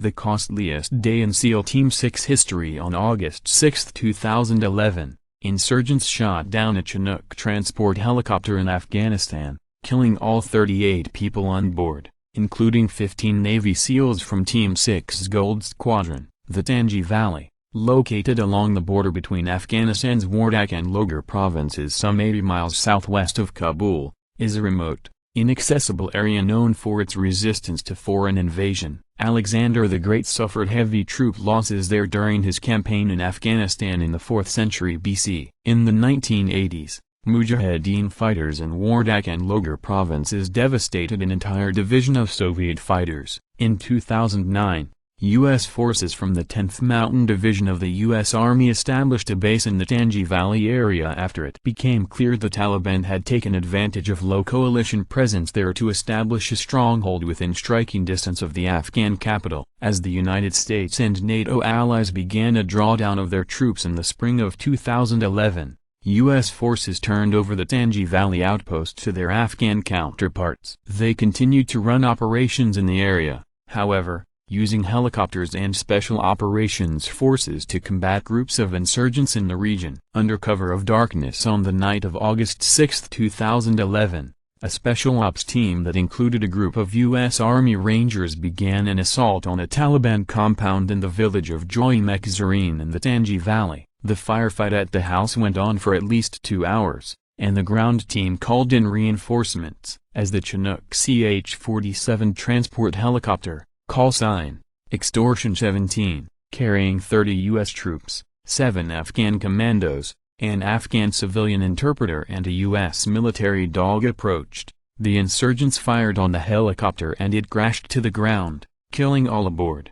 The costliest day in SEAL Team 6 history. On August 6, 2011, insurgents shot down a Chinook transport helicopter in Afghanistan, killing all 38 people on board, including 15 Navy SEALs from Team 6's Gold Squadron. The Tangi Valley, located along the border between Afghanistan's Wardak and Logar provinces some 80 miles southwest of Kabul, is a remote, inaccessible area known for its resistance to foreign invasion. Alexander the Great suffered heavy troop losses there during his campaign in Afghanistan in the 4th century BC. In the 1980s, Mujahideen fighters in Wardak and Logar provinces devastated an entire division of Soviet fighters. In 2009, U.S. forces from the 10th Mountain Division of the U.S. Army established a base in the Tangi Valley area after it became clear the Taliban had taken advantage of low coalition presence there to establish a stronghold within striking distance of the Afghan capital. As the United States and NATO allies began a drawdown of their troops in the spring of 2011, U.S. forces turned over the Tangi Valley outpost to their Afghan counterparts. They continued to run operations in the area, however, using helicopters and special operations forces to combat groups of insurgents in the region. Under cover of darkness on the night of August 6, 2011, a special ops team that included a group of U.S. Army Rangers began an assault on a Taliban compound in the village of Joy-Mekzareen in the Tangi Valley. The firefight at the house went on for at least 2 hours, and the ground team called in reinforcements. As the Chinook CH-47 transport helicopter, call sign, Extortion 17, carrying 30 U.S. troops, 7 Afghan commandos, an Afghan civilian interpreter and a U.S. military dog approached, the insurgents fired on the helicopter and it crashed to the ground, killing all aboard.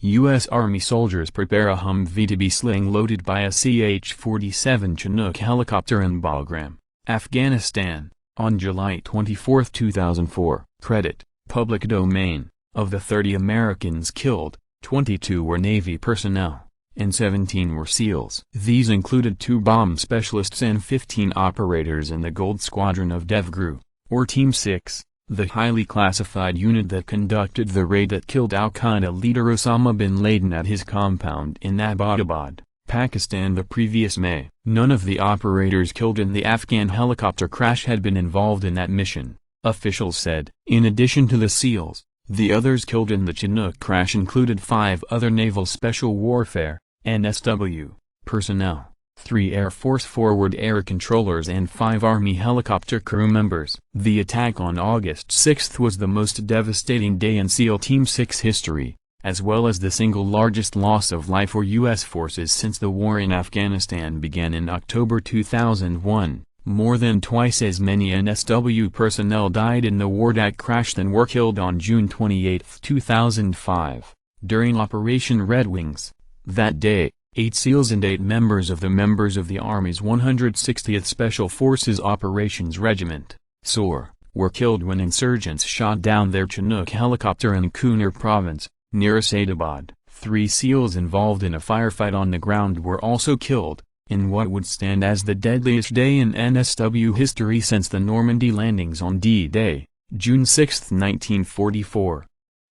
U.S. Army soldiers prepare a Humvee to be sling-loaded by a CH-47 Chinook helicopter in Bagram, Afghanistan, on July 24, 2004. Credit, public domain. Of the 30 Americans killed, 22 were Navy personnel, and 17 were SEALs. These included 2 bomb specialists and 15 operators in the Gold Squadron of DevGru, or Team 6, the highly classified unit that conducted the raid that killed al-Qaeda leader Osama bin Laden at his compound in Abbottabad, Pakistan the previous May. None of the operators killed in the Afghan helicopter crash had been involved in that mission, officials said. In addition to the SEALs, the others killed in the Chinook crash included 5 other Naval Special Warfare (NSW) personnel, 3 Air Force Forward Air Controllers and 5 Army helicopter crew members. The attack on August 6 was the most devastating day in SEAL Team 6 history, as well as the single largest loss of life for U.S. forces since the war in Afghanistan began in October 2001. More than twice as many NSW personnel died in the Wardak crash than were killed on June 28, 2005, during Operation Red Wings. That day, 8 SEALs and 8 members of the Army's 160th Special Forces Operations Regiment, SOR, were killed when insurgents shot down their Chinook helicopter in Kunar Province, near Asadabad. 3 SEALs involved in a firefight on the ground were also killed, in what would stand as the deadliest day in NSW history since the Normandy landings on D-Day, June 6, 1944.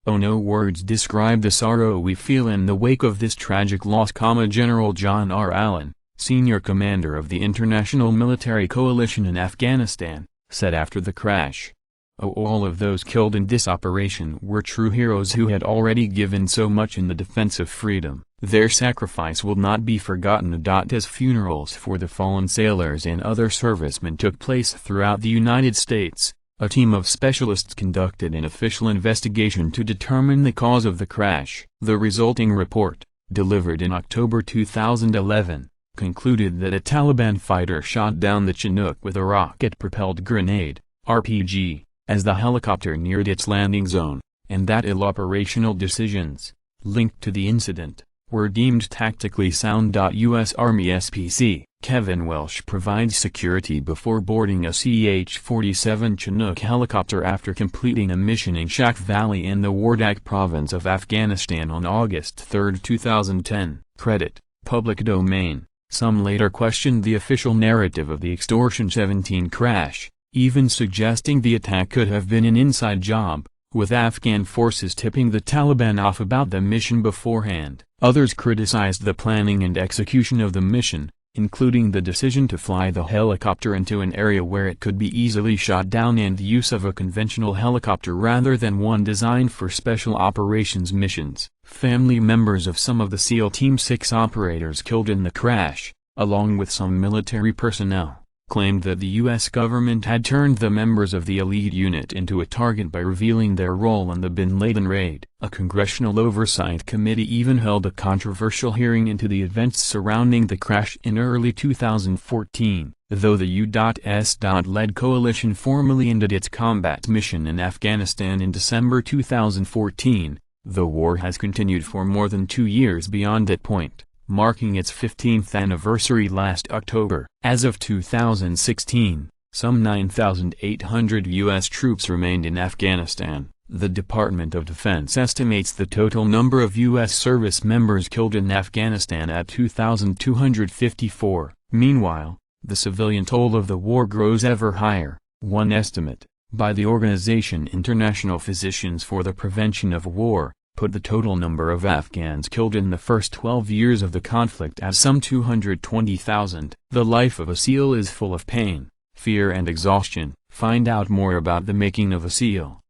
Oh, no words describe the sorrow we feel in the wake of this tragic loss, General John R. Allen, senior commander of the International Military Coalition in Afghanistan, said after the crash. Oh, all of those killed in this operation were true heroes who had already given so much in the defense of freedom. Their sacrifice will not be forgotten. As funerals for the fallen sailors and other servicemen took place throughout the United States, a team of specialists conducted an official investigation to determine the cause of the crash. The resulting report, delivered in October 2011, concluded that a Taliban fighter shot down the Chinook with a rocket-propelled grenade, RPG, as the helicopter neared its landing zone, and that ill operational decisions, linked to the incident, were deemed tactically sound. U.S. Army SPC Kevin Welsh provides security before boarding a CH-47 Chinook helicopter after completing a mission in Shak Valley in the Wardak province of Afghanistan on August 3, 2010. Credit, public domain. Some later questioned the official narrative of the Extortion 17 crash, even suggesting the attack could have been an inside job, with Afghan forces tipping the Taliban off about the mission beforehand. Others criticized the planning and execution of the mission, including the decision to fly the helicopter into an area where it could be easily shot down and the use of a conventional helicopter rather than one designed for special operations missions. Family members of some of the SEAL Team 6 operators killed in the crash, along with some military personnel, claimed that the U.S. government had turned the members of the elite unit into a target by revealing their role in the Bin Laden raid. A Congressional Oversight Committee even held a controversial hearing into the events surrounding the crash in early 2014. Though the U.S.-led coalition formally ended its combat mission in Afghanistan in December 2014, the war has continued for more than 2 years beyond that point, marking its 15th anniversary last October. As of 2016, some 9,800 U.S. troops remained in Afghanistan. The Department of Defense estimates the total number of U.S. service members killed in Afghanistan at 2,254. Meanwhile, the civilian toll of the war grows ever higher. One estimate, by the organization International Physicians for the Prevention of War, put the total number of Afghans killed in the first 12 years of the conflict at some 220,000. The life of a SEAL is full of pain, fear and exhaustion. Find out more about the making of a SEAL.